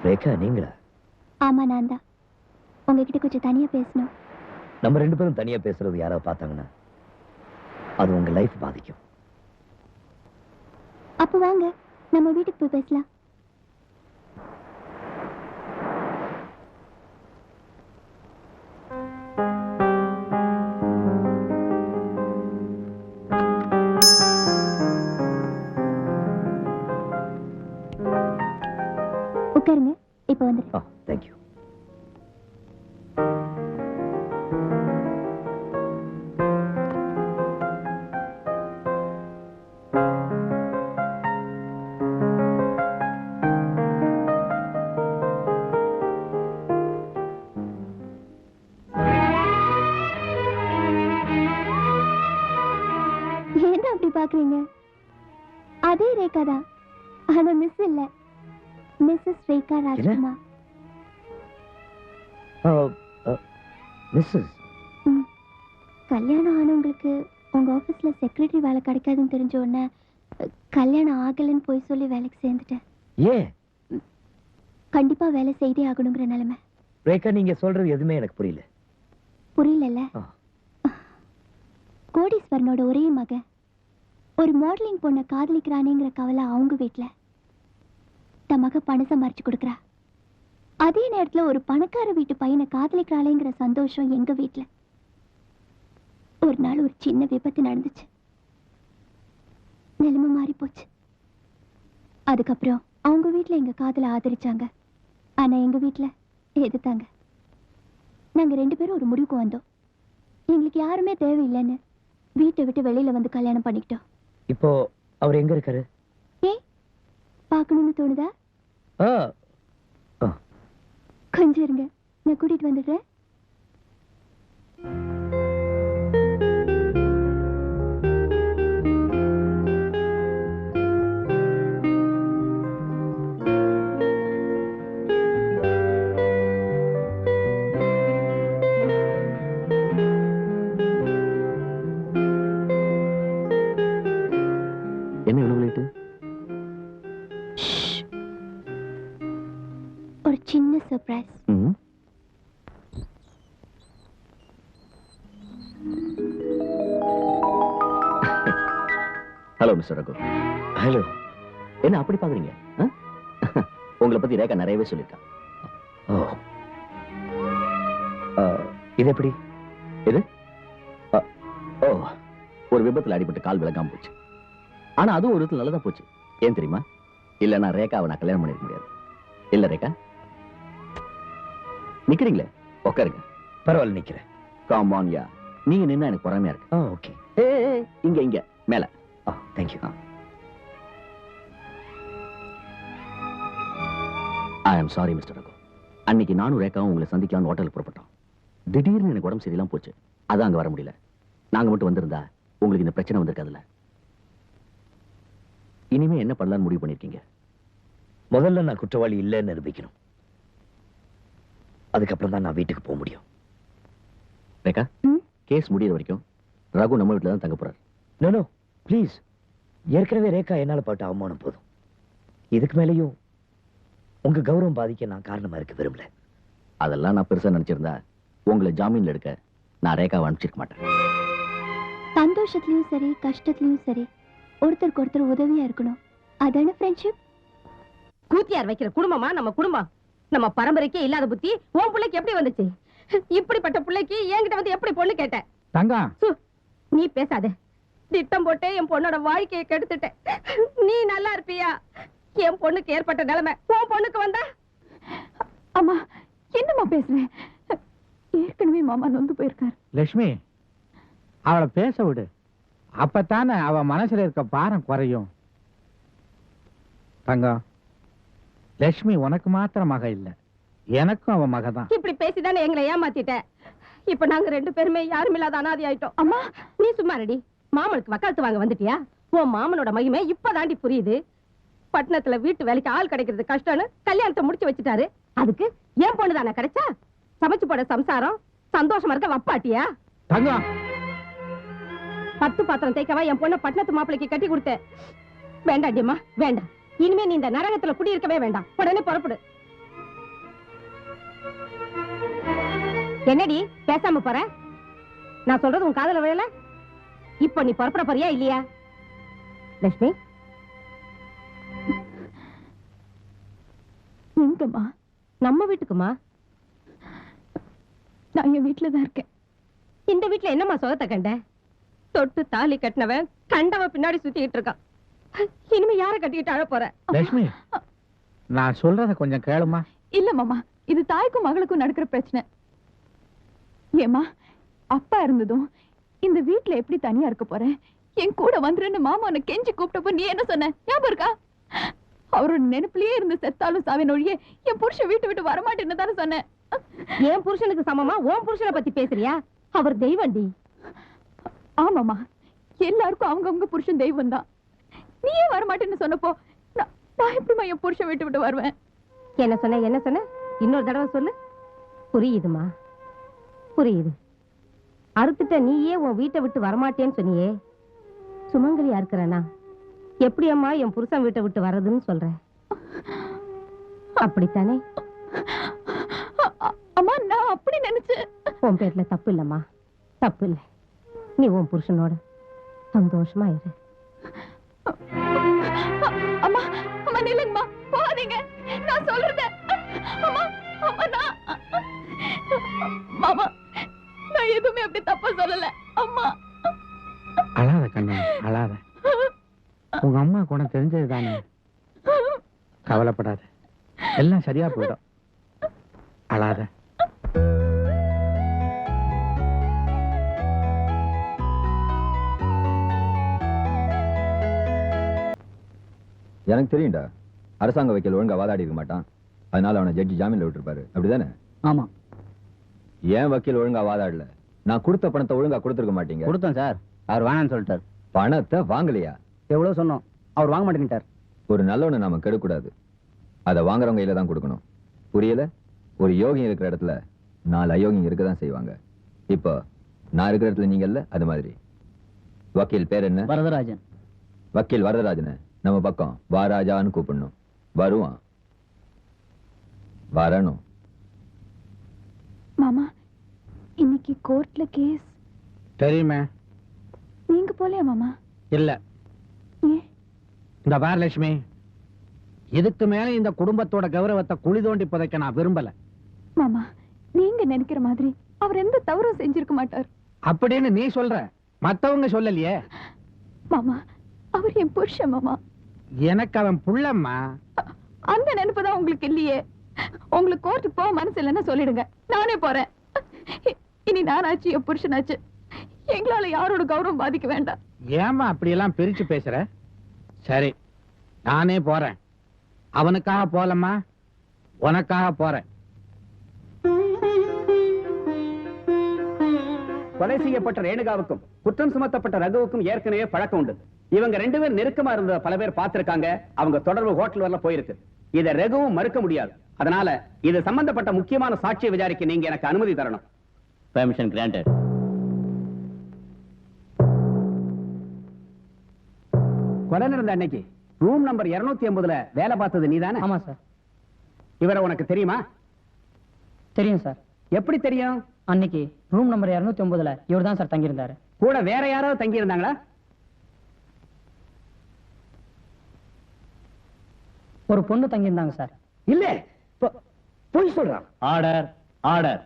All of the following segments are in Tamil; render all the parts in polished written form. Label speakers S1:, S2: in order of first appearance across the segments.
S1: ரேகா நீங்களா?
S2: ஆமா, நான் தான். உங்ககிட்ட கொஞ்சம் தனியா பேசணும்.
S1: நம்ம 2 பேரும் தனியா பேசுறது யாராவது பார்த்தாங்கன்னா அது உங்க லைஃப் பாதிக்கும்.
S2: அப்ப வாங்க நம்ம வீட்டுக்கு போய் பேசலாம். உட்காருங்க. இப்ப வந்துரு.
S1: தேங்க்யூ.
S2: ஏன் அப்படி பாக்குறீங்க? அதே ரேகா தான். ஆனா மிஸ் இல்ல, மிஸ்ஸஸ் ரேகா ராஜ்குமார்.
S1: மிஸ்ஸஸ்
S2: கல்யாணம் ஆனவங்களுக்கு உங்க ஆபீஸ்ல செக்ரட்டரி வேலை கிடைக்காதுன்னு தெரிஞ்ச உடனே கல்யாணம் ஆகலன்னு போய் சொல்லி வேலைக்கு சேர்ந்துட்டேன்.
S1: ஏன்?
S2: கண்டிப்பா வேலை செய்தே ஆகணுங்கிற நிலைமை.
S1: ரேகா நீங்க சொல்றது எதுவுமே எனக்கு புரியல.
S2: புரியல? கோடீஸ்வரனோட ஒரே மகன் ஒரு மாடலிங் பொண்ணை காதலிக்கிறானேங்கிற கவலை அவங்க வீட்டுல. தன் மக பணம் சம்பாரிச்சு கொடுக்குறா. அதே நேரத்துல ஒரு பணக்கார வீட்டு பையனை காதலிக்கிறாளேங்கிற சந்தோஷம் எங்க வீட்டுல. ஒரு நாள் ஒரு சின்ன விபத்து நடந்துச்சு. நிலைமை மாறி போச்சு. அதுக்கப்புறம் அவங்க வீட்டுல எங்க காதலை ஆதரிச்சாங்க. ஆனா எங்க வீட்டுல எதிர்த்தாங்க. நாங்க 2 பேரும் ஒரு முடிவுக்கு வந்தோம். எங்களுக்கு யாருமே தேவையில்லைன்னு வீட்டை விட்டு வெளியில வந்து கல்யாணம் பண்ணிக்கிட்டோம்.
S1: இப்போ அவர் எங்க இருக்காரு?
S2: பார்க்கணும்னு தோணுதா? கொஞ்சம் இருங்க, நான் கூட்டிட்டு வந்துடுறேன்.
S1: என்ன இவ்வளவு லேட்டு?
S2: ஒரு சின்ன surprise.
S1: Hello mister Raghu. Hello. என்ன அப்படி பாக்குறீங்க? உங்களை பத்தி ரேகா நிறையவே சொல்லிருக்கா. இது எப்படி? இது ஒரு விபத்துல அடிபட்டு கால் விளக்காம போச்சு. ஆனா அதுவும் ஒரு விதத்துல நல்லதா போச்சு. ஏன் தெரியுமா? இல்ல ரேகாவை நான் கல்யாணம் பண்ணிருக்க முடியாது. இல்ல ரேகா, நிக்கிறீங்களே, உட்காருங்க. பரவாயில்ல, நிக்கிறேன். கம் ஆன் யா. நீங்க நின்னா எனக்கு பொறாமையா இருக்கு. ஓகே. இங்க இங்க மேல. Thank you. I am sorry mister Raghu. அன்னைக்கு நானும் ரேகாவும் உங்களை சந்திக்கலாம்னு ஹோட்டலுக்கு புறப்பட்டோம். திடீர்னு எனக்கு உடம்பு சரியில்லாம போச்சு. அதான் அங்க வர முடியல. நாங்க மட்டும் வந்திருந்தா உங்களுக்கு இந்த பிரச்சனை வந்திருக்காதுல்ல. இனிமே என்ன பண்ணலாம்னு முடிவு பண்ணிருக்கீங்க? முதல்ல நான் குற்றவாளி இல்லைன்னு நிரூபிக்கணும். அதுக்கப்புறம் தான் நான் வீட்டுக்கு போக முடியும். ரேகா, கேஸ் முடியற வரைக்கும் ரகு நம்ம வீட்டுல தான் தங்க போறாரு. No no please. ஏற்கனவே ரேகா என்னால பட்ட அவமானம் போதும். இதுக்கு மேலேயும் உங்க கௌரவம் பாதிக்க நான் காரணமா இருக்க விரும்பல. அதெல்லாம் நான் பெருசா நினைச்சிருந்தா உங்களை ஜாமீன்ல எடுக்க நான் ரேகாவை அனுப்பிச்சிருக்க மாட்டேன்.
S2: சந்தோஷத்துலயும் சரி கஷ்டத்துலயும் சரி ஒருத்தருக்கு ஒருத்தர் உதவியா இருக்கணும். அதான ஃப்ரெண்ட்ஷிப்.
S3: கூத்தியார் வைக்கிற குடும்பமா நம்ம குடும்பம்? நம்ம பரம்பரைக்கே இல்லாத புத்தி உன் பிள்ளைக்கு எப்படி வந்துச்சு? இப்படிப்பட்ட பிள்ளைக்கு என்கிட்ட வந்து எப்படி பொண்ணு கேட்ட?
S4: தங்கம்,
S3: நீ பேசாத. திட்டம் போட்டு என் பொண்ணோட வாழ்க்கையை கெடுத்துட்ட. நீ நல்லா இருப்பியா? என் பொண்ணுக்கு ஏற்பட்ட நிலைமை உன் பொண்ணுக்கு வந்தா?
S5: அம்மா, என்னம்மா பேசுறேன்? ஏற்கனவே மாமா நொந்து போயிருக்காரு.
S4: லட்சுமி, அவளை பேச விடு. அப்பத்தானே அவ மனசுல இருக்க பாரம் குறையும். தங்கம், லட்சுமி உனக்கு மாத்திரம் மக இல்ல, எனக்கும் அவ மகதான்.
S3: இப்படி பேசிதானே எங்களை ஏமாத்திட்ட. இப்ப நாங்க 2 பேருமே யாரும் இல்லாத அனாதி ஆயிட்டோம்.
S5: அம்மா,
S3: நீ சும்மா ரெடி. மாமனுக்கு வக்காலத்து வாங்க வந்துட்டியா? உன் மாமனோட மகிமை இப்பதாண்டி புரியுது. பட்டணத்துல வீட்டு வேலைக்கு ஆள் கிடைக்கிறது கஷ்டம்னு கல்யாணத்தை முடிச்சு வச்சுட்டாரு. அதுக்கு ஏன் பொண்ணு தானே கிடைச்சா? சமைச்சு போட சம்சாரம் சந்தோஷமா இருக்க வப்பாட்டியா?
S4: தங்கம்,
S3: 10 பாத்திரம் தேய்க்கவா என் பொண்ணு பட்டணத்து மாப்பிளைக்கு கட்டி கொடுத்த? வேண்டாம் டியம்மா, வேண்டாம். இனிமே நீ இந்த நரகத்துல குடியிருக்கவே வேண்டாம். உடனே புறப்படு. என்னடி பேசாம போற? நான் சொல்றது உன் காதல விழல? இப்ப நீ புறப்பட போறியா இல்லையா? லட்சுமி,
S5: எங்கம்மா?
S3: நம்ம வீட்டுக்குமா?
S5: நான் என் வீட்டுல தான் இருக்கேன்.
S3: இந்த வீட்டுல என்னம்மா சுகத்தை கண்ட? தொட்டு தாலி கட்டினவன் கண்டவ பின்னாடி சுத்திட்டு இருக்கான். இனிமே யார கட்டிக்கிட்டு அழ போற?
S4: லட்சுமி, நான் சொல்றத கொஞ்சம் கேளுமா.
S5: இல்ல மாமா, இது தாய்க்கும் மகளுக்கும் நடக்கிற பிரச்சனை. ஏமா, அப்பா இருந்ததும் இந்த வீட்டுல எப்படி தனியா இருக்க போறேன்? என் கூட வந்துருன்னு மாமா உன்னை கெஞ்சி கூப்பிட்டப்போ நீ என்ன சொன்ன? ஞாபகம் இருக்கா? அவரோட நினைப்புலயே இருந்து செத்தாலும் சாவின் ஒழிய என் புருஷன் வீட்டு விட்டு வரமாட்டேன்னு தானே சொன்னேன்.
S3: என் புருஷனுக்கு சமமா உன் புருஷனை பத்தி பேசுறியா? அவர் தெய்வண்டி.
S5: ஆமாமா, எல்லாருக்கும் அவங்கவங்க புருஷன் தெய்வம் தான். நீயே வரமாட்டேன்னு சொன்னப்போ நான் எப்படிமா என் புருஷன் வீட்டு விட்டு வருவேன்?
S3: என்ன சொன்ன? இன்னொரு தடவை சொல்லு. புரியுதுமா, புரியுது. அறுத்துட்ட நீயே உன் வீட்டை விட்டு வரமாட்டேன்னு சொன்னியே. சுமங்கலியா இருக்கிறனா எப்படி அம்மா என் புருஷன் வீட்டை விட்டு வர்றதுன்னு சொல்ற? அப்படித்தானே?
S5: அம்மா, நான் அப்படி நினைச்சு.
S3: உன் பேர்ல தப்பு இல்லம்மா, தப்பு இல்லை. நீ உன் புருஷனோட சந்தோஷமா இரு.
S5: அம்மா, அம்மா நில்லுங்கம்மா, போகாதீங்க. நான் சொல்றத. அம்மா, அம்மா, மாமா, நான் எதுவுமே அப்படி தப்பா சொல்லல. அம்மா,
S4: அழாத கண்ணு, அழாத. உங்க அம்மா குணம் தெரிஞ்சது தானே, கவலைப்படாத, எல்லாம் சரியா போயிடும். அழாத.
S6: எனக்கு தெரியும்டா, அரசாங்க வக்கீல் ஒழுங்கா வாதாடி இருக்க மாட்டான். அதனால அவனை ஜட்ஜி ஜாமீன்ல விட்டுருப்பாரு. அப்படிதானே?
S1: ஆமா.
S6: ஏன் வக்கீல் ஒழுங்கா வாதாடல? நான் கொடுத்த பணத்தை ஒழுங்கா கொடுத்துருக்க மாட்டீங்க.
S1: கொடுத்தேன் சார், அவர் வேணான்னு சொல்லிட்டார்.
S6: பணத்தை வாங்கலையா?
S1: எவ்வளவு சொன்னோம், அவர் வாங்க மாட்டேங்கிட்டார்.
S6: ஒரு நல்லவனை நாம கெடுக்கூடாது, அதை வாங்குறவங்க கையில தான் கொடுக்கணும். புரியல? ஒரு யோகியம் இருக்கிற இடத்துல 4 அயோகியம் இருக்கதான் செய்வாங்க. இப்போ நான் இருக்கிற இடத்துல நீங்க இல்ல, அது மாதிரி. வக்கீல் பேர் என்ன?
S1: வரதராஜன்.
S6: வக்கீல் வரதராஜனை நம்ம பக்கம் வாராஜான்னு கூப்பிடணும். வருவான், வரணும்.
S5: மாமா, இன்னைக்கு கோர்ட்ல கேஸ்.
S4: தெரியுமே.
S5: நீங்க போலையா மாமா?
S4: இல்ல.
S5: ஏன்?
S4: இந்த பார் லட்சுமி, இதுக்கு மேல இந்த குடும்பத்தோட கௌரவத்தை குழி தோண்டி புதைக்க நான் விரும்பல.
S5: மாமா, நீங்க நினைக்கிற மாதிரி அவர் எந்த தவறும் செஞ்சிருக்க மாட்டார்.
S4: அப்படின்னு நீ சொல்ற, மத்தவங்க சொல்லலையே.
S5: மாமா, அவர் என் புருஷன் மாமா.
S4: எனக்கு அவன் புள்ளம்மா.
S5: அந்த நினைப்புதான் உங்களுக்கு இல்லையே. உங்களுக்கு கோர்ட்டுக்கு போக மனசு இல்லைன்னா சொல்லிடுங்க, நானே போறேன். இனி நானாச்சு என் புருஷனாச்சு, எங்களால யாரோட கௌரவம் பாதிக்க வேண்டாம்.
S4: ஏமா அப்படி எல்லாம் பிரிச்சு பேசுற? சரி, நானே போறேன். அவனுக்காக போலம்மா, உனக்காக போறேன்.
S7: கொலை செய்யப்பட்ட ரேணுகாவுக்கும் குற்றம் சுமத்தப்பட்ட ரகுவுக்கும் ஏற்கனவே பழக்கம் உண்டு. இவங்க 2 பேர் நெருக்கமா இருந்த பல பேர் பார்த்திருக்காங்க. அவங்க தொடர்பு ஹோட்டல் வரல போயிருக்கு. இதை ரகுவும் மறுக்க முடியாது. அதனால இது சம்பந்தப்பட்ட முக்கியமான சாட்சியை விசாரிக்க நீங்க எனக்கு அனுமதி தரணும்.
S1: Permission granted.
S7: கொலை நடந்த அன்னைக்கு ரூம் நம்பர் 280ல வேலை பார்த்தது நீதானே?
S1: ஆமா சார்.
S7: இவரை உனக்கு தெரியுமா?
S1: தெரியும் சார்.
S7: எப்படி தெரியும்?
S1: அன்னைக்கு ரூம் நம்பர் 209ல இவர் தான் சார் தங்கி இருந்தாரு.
S7: கூட வேற யாராவது தங்கி இருந்தாங்களா?
S1: ஒரு பொண்ணு தங்கி இருந்தாங்க சார்.
S7: இல்ல, போய் சொல்றான்.
S1: Order, order.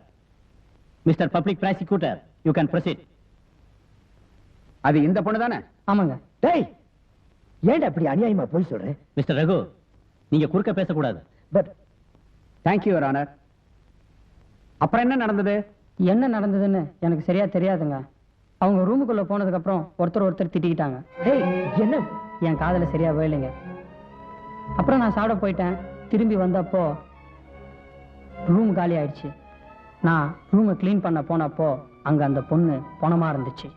S1: Mister public prosecutor, you can proceed.
S7: அது இந்த பொண்ணு தானே?
S1: ஆமாங்க.
S7: டேய், ஏன்டா அப்படி அநியாயமா போய் சொல்றேன்?
S1: மிஸ்டர் ரகு, நீங்க குறுக்க பேசக்கூடாது.
S7: But thank you your honour. அப்புறம் என்ன நடந்தது?
S1: என்ன நடந்ததுன்னு எனக்கு சரியா தெரியாதுங்க. அவங்க ரூமுக்குள்ள போனதுக்கு அப்புறம் ஒருத்தர் திட்டிக்கிட்டாங்க.
S7: டேய், என்ன?
S1: என் காதுல சரியா வேலைங்க. அப்புறம் நான் சாப்பிட போயிட்டேன். திரும்பி வந்தப்போ ரூம் காலி ஆயிடுச்சு. நான் ரூமை கிளீன் பண்ண போனப்போ அங்க அந்த பொண்ணு பணமா இருந்துச்சு.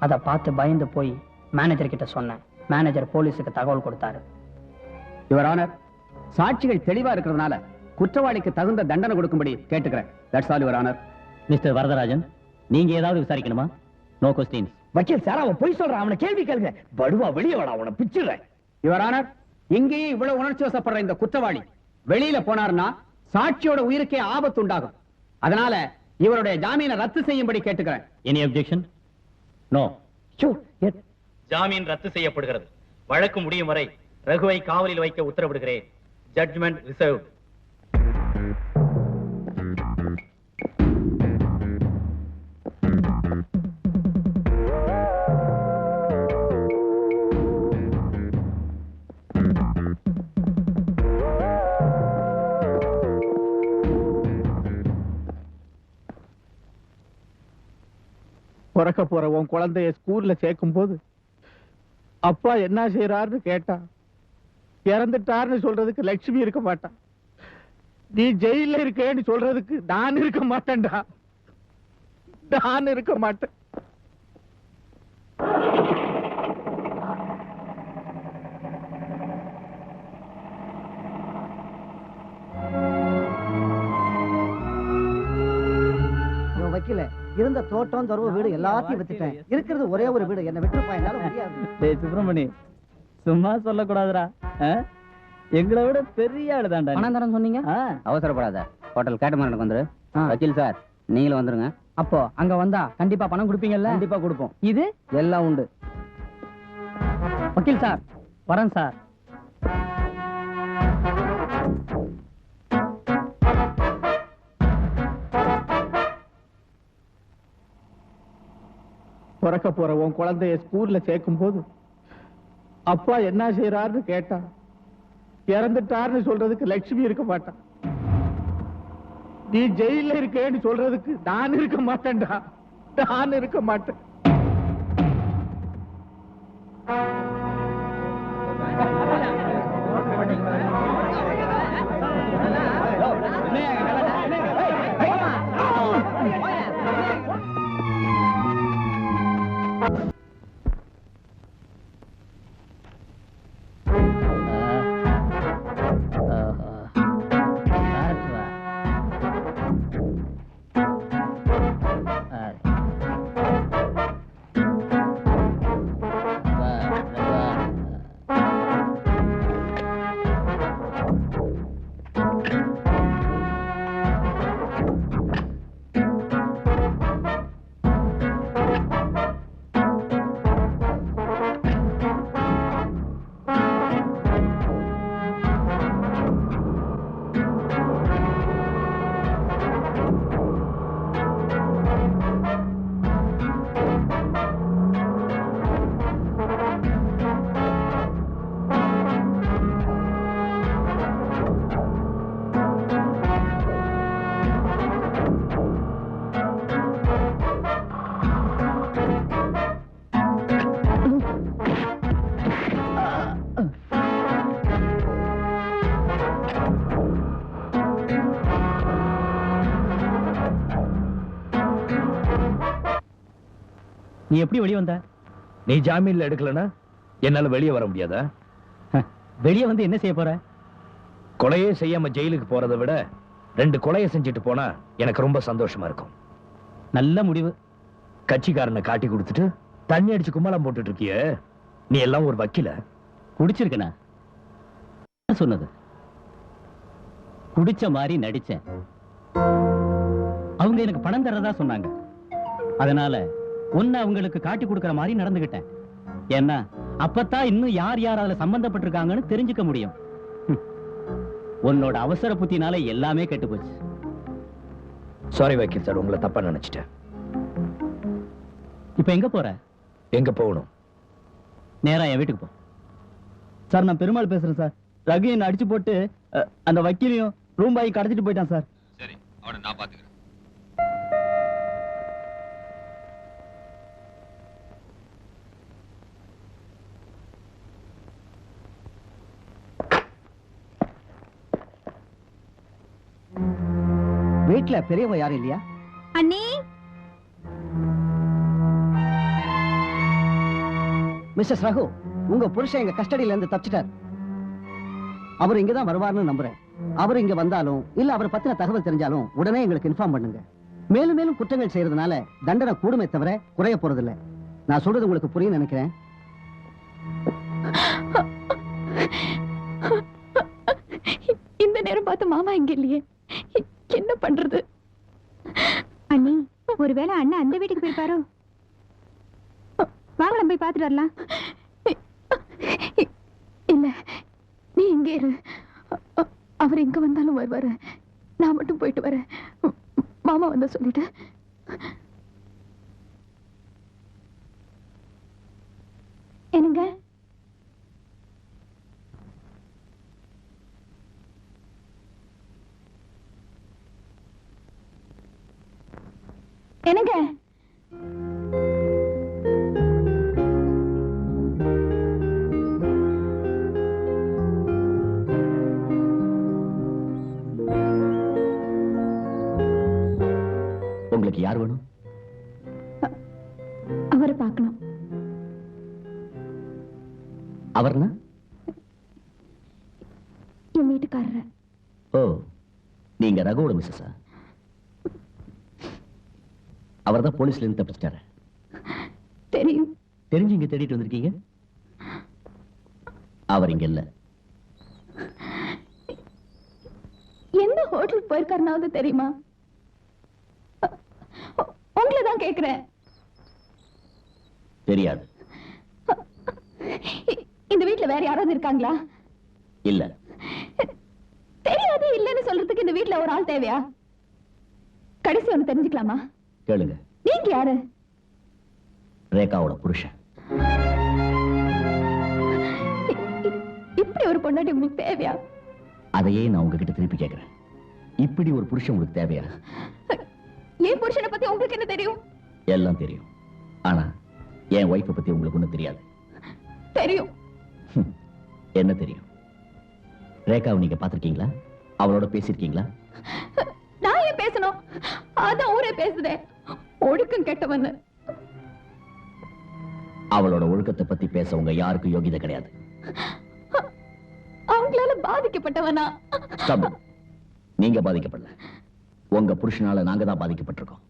S1: அதை பார்த்து பயந்து போய் மேனேஜர் கிட்ட சொன்னேன். மேனேஜர் போலீஸுக்கு தகவல் கொடுத்தாரு.
S7: யுவர் ஆனர், சாட்சிகள் தெளிவா இருக்கிறதுனால குற்றவாளிக்கு தகுந்த தண்டனை கொடுக்கும்படி கேட்டுக்கிறேன். That's all your honour.
S1: Mister Varadarajan, நீங்க ஏதாவது விசாரிக்கணுமா? No questions.
S7: வக்கீல் சார், அவன் போய் சொல்றான். அவனை கேள்வி கேளுங்க. படுவா, வெளியே வாடா, அவனை பிச்சிடுறேன். யுவர் ஆனர், இங்கேயே இவ்வளவு உணர்ச்சி வசப்படுற இந்த குற்றவாளி வெளியில போனார்னா சாட்சியோட உயிருக்கே ஆபத்து உண்டாகும். அதனால இவருடைய ஜாமீனை ரத்து செய்யும்படி கேட்டுக்கிறேன்.
S1: Any objection? நோ.
S8: ஜாமீன் ரத்து செய்யப்படுகிறது. வழக்கு முடியும் வரை ரகுவை காவலில் வைக்க உத்தரவிடுகிறேன். Judgement reserved.
S4: பிறக்க போற உன் குழந்தைய ஸ்கூல்ல சேர்க்கும் போது அப்பா என்ன செய்யறாருன்னு கேட்டா இறந்துட்டாருன்னு சொல்றதுக்கு லட்சுமி இருக்க மாட்டான். நீ ஜெயில இருக்கேன்னு சொல்றதுக்கு நான் இருக்க மாட்டேன்டா. நான் இருக்க மாட்டேன்.
S9: வைக்கல இருந்த தோட்டம் துறவு வீடு எல்லாத்தையும் வித்துட்டேன். இருக்கிறது ஒரே ஒரு வீடு. என்ன விட்டுருப்பா, என்னால முடியாது.
S1: சுப்பிரமணி, சும்மா சொல்லக்கூடாதுடா. எங்களை விட பெரிய ஆளு தான்டா.
S9: பணம் தரேன்னு சொன்னீங்க.
S10: அவசரப்படாத. ஹோட்டல் கேட்டமரனுக்கு வந்துரு. வக்கீல் சார், நீங்களும் வந்துருங்க.
S9: அப்போ அங்க வந்தா கண்டிப்பா பணம் கொடுப்பீங்கல்ல?
S10: கண்டிப்பா கொடுப்போம்.
S9: இது
S10: எல்லாம் உண்டு.
S9: வக்கீல் சார், வரேன் சார்.
S4: பிறக்க போற உன் குழந்தைய ஸ்கூல்ல சேர்க்கும் போது அப்பா என்ன செய்யறாருன்னு கேட்டா இறந்துட்டாருன்னு சொல்றதுக்கு லட்சுமி இருக்க மாட்டான். நீ ஜெயில இருக்கேன்னு சொல்றதுக்கு நான் இருக்க மாட்டேன்டா. நான் இருக்க மாட்டேன்.
S1: நீ எப்படி வெளியே வந்த? நீ ஜாமீன்ல எடுக்கலனா என்னால வெளியே வர முடியாதா? வெளியே வந்து என்ன செய்ய போற? கொலையே செய்யாம ஜெயிலுக்கு போறதை விட 2 கொலையை செஞ்சுட்டு போனா எனக்கு ரொம்ப சந்தோஷமா இருக்கும். நல்ல முடிவு. கட்சிக்காரனை காட்டி கொடுத்துட்டு தண்ணி அடிச்சு கும்மலம் போட்டுட்டு இருக்கிய, நீ எல்லாம் ஒரு வக்கீல? குடிச்சிருக்கனா? சொன்னது குடிச்ச மாதிரி நடிச்சேன். அவங்க எனக்கு பணம் தரதா சொன்னாங்க. அதனால உன்னை அவங்களுக்கு காட்டி கொடுக்கிற மாதிரி நடந்துகிட்டேன். ஏன்னா அப்பத்தான் இன்னும் யார் யார் அதுல சம்பந்தப்பட்டிருக்காங்கன்னு தெரிஞ்சுக்க முடியும். உன்னோட அவசர புத்தினால எல்லாமே கெட்டு போச்சு. சாரி வக்கீல் சார், உங்களை தப்பா நினைச்சிட்டேன். இப்ப எங்க போற? எங்க போகணும்? நேரா என் வீட்டுக்கு போ. சார், நான் பெருமாள் பேசுறேன் சார். ரகு என்ன அடிச்சு போட்டு அந்த வக்கீலையும் ரூம் பாய் கடத்திட்டு போயிட்டான் சார்.
S6: சரி, அவனை நான் பாத்துக்கிறேன்.
S9: வீட்டுல பெரியவங்க யாரும் இல்லையா?
S2: அண்ணி,
S9: மிஸ்டர் ரகு, உங்க புருஷன் எங்க கஸ்டடியில இருந்து தப்பிச்சிட்டார். அவர் இங்கதான் வருவார்னு நம்புறேன். அவர் இங்க வந்தாலும் இல்ல அவர் பத்தின தகவல் தெரிஞ்சாலும் உடனே எங்களுக்கு இன்ஃபார்ம் பண்ணுங்க. மேலும் மேலும் குற்றங்கள் செய்யறதுனால தண்டனை கூடுமே தவிர குறைய போறதில்லை. நான் சொல்றது உங்களுக்கு புரியும் நினைக்கிறேன்.
S5: இந்த நேரம் பார்த்து மாமா இங்க இல்லையே, என்ன பண்றது?
S2: அண்ணி ஒருவேளை அண்ணன் அந்த வீட்டுக்கு போயிருப்பாரோ? வாங்க நம்ம போய் பார்த்துட்டு வரலாம்.
S5: இல்ல, நீ இங்கே இரு. அவர் எங்க வந்தாலும் வருவாரு. நான் மட்டும் போயிட்டு வரேன். மாமா வந்த சொல்லிட்டு.
S2: என்னங்க? என்னங்க?
S1: உங்களுக்கு யார் வேணும்?
S5: அவரை பார்க்கணும்.
S1: அவர்னா?
S5: என் வீட்டுக்காரர்.
S1: ஓ, நீங்க ரகுவோட மிஸ்ஸஸா? அவர்தான் போலீஸ்ல இருந்து தப்பிச்சிட்டாரு.
S5: தெரியும்.
S1: தெரிஞ்சு இங்க தேடிட்டு வந்திருக்கீங்க? அவர் இங்க இல்ல.
S5: எந்த ஹோட்டலுக்கு போயிருக்காருனாவது தெரியுமா? உங்களை தான் கேக்குறேன்.
S1: தெரியாது.
S5: இந்த வீட்டுல வேற யாராவது இருக்காங்களா?
S1: இல்ல.
S5: தெரியாது இல்லன்னு சொல்றதுக்கு இந்த வீட்டுல ஒரு ஆள் தேவையா? கடைசி ஒண்ணு தெரிஞ்சுக்கலாமா?
S1: கேளுங்க.
S5: நீங்க யாரு?
S1: ரேகாவோட புருஷன்.
S5: இப்படி ஒரு பொண்டாட்டி உங்களுக்கு தேவையா?
S1: அதையே நான் உங்ககிட்ட திருப்பி கேட்கிறேன். இப்படி ஒரு புருஷன் உங்களுக்கு தேவையா?
S5: என் புருஷனை பத்தி உங்களுக்கு என்ன தெரியும்?
S1: எல்லாம் தெரியும். ஆனா என் ஒய்ஃபை பத்தி உங்களுக்கு ஒண்ணும் தெரியாது.
S5: தெரியும்.
S1: என்ன தெரியும்? ரேகாவை நீங்க பாத்திருக்கீங்களா? அவளோட பேசிருக்கீங்களா?
S5: நான் ஏன் பேசணும்? அதான் ஊரே பேசுதே. ஒழுக்கம் கெட்டவன்னு.
S1: அவளோட ஒழுக்கத்தை பத்தி பேச உங்க யாருக்கும் யோகிதை கிடையாது.
S5: அவங்களால பாதிக்கப்பட்டவனா?
S1: நீங்க பாதிக்கப்படல. உங்க புருஷனால நாங்க தான் பாதிக்கப்பட்டிருக்கோம்.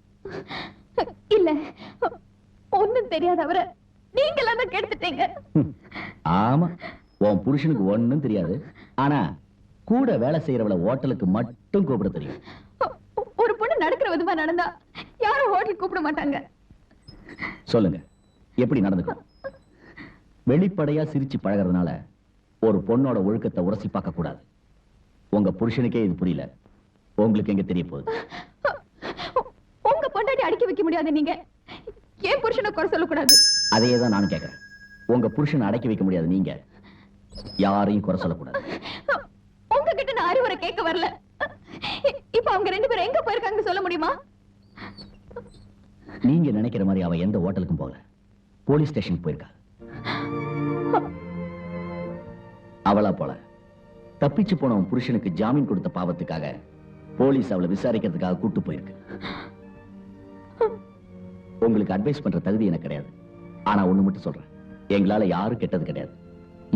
S5: இல்ல, ஒண்ணும் தெரியாது. அவரை நீங்களாம் தான் கெடுத்துட்டீங்க.
S1: ஆமா, உன் புருஷனுக்கு ஒண்ணும் தெரியாது. ஆனா கூட வேலை செய்யறவளை ஹோட்டலுக்கு மட்டும் கூப்பிட தெரியும்.
S5: ஒரு பொண்ணு நடக்கிற விதமா நடந்தா யாரும் ஹோட்டலுக்கு கூப்பிட மாட்டாங்க.
S1: சொல்லுங்க, எப்படி நடந்துக்கணும்? வெளிப்படையா சிரிச்சு பழகிறதுனால ஒரு பொண்ணோட ஒழுக்கத்தை உரசி பார்க்க கூடாது. உங்க புருஷனுக்கே இது புரியல, உங்களுக்கு எங்க தெரிய போகுது?
S5: உங்க பொண்டாட்டி அடிக்க வைக்க முடியாது. நீங்க ஏன் புருஷனை குறை சொல்லக்கூடாது?
S1: அதையே தான் நானும் கேட்கிறேன். உங்க புருஷனை அடக்கி வைக்க முடியாது. நீங்க யாரையும் குறை சொல்லக்கூடாது.
S5: உங்ககிட்ட நான் அறிவுரை கேட்க வரல. இப்ப அவங்க ரெண்டு பேரும் எங்க போயிருக்காங்கன்னு சொல்ல முடியுமா?
S1: நீங்க நினைக்கிற மாதிரி அவ எந்த ஹோட்டலுக்கும் போகல. போலீஸ் ஸ்டேஷன் போயிருக்கா. அவளா போல தப்பிச்சு போன புருஷனுக்கு ஜாமீன் கொடுத்த பாவத்துக்காக போலீஸ் அவளை விசாரிக்கிறதுக்காக கூட்டு போயிருக்கு. உங்களுக்கு அட்வைஸ் பண்ற தகுதி எனக்கு கிடையாது. ஆனா ஒண்ணு மட்டும் சொல்றேன், எங்களால யாரும் கெட்டது கிடையாது.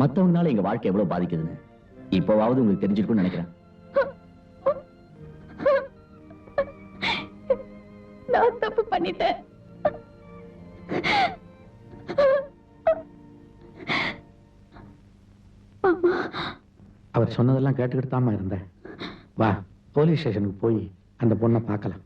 S1: மத்தவங்களால எங்க வாழ்க்கை எவ்வளவு பாதிக்குதுன்னு இப்பவாவது உங்களுக்கு தெரிஞ்சிருக்கும்னு நினைக்கிறேன்.
S5: நான் தப்பு பண்ணிட்டேன்.
S4: அவர் சொன்னதெல்லாம் கேட்டுக்கிட்டு தாமா இருந்தேன். வா, போலீஸ் ஸ்டேஷனுக்கு போய் அந்த பொண்ணை பார்க்கலாம்.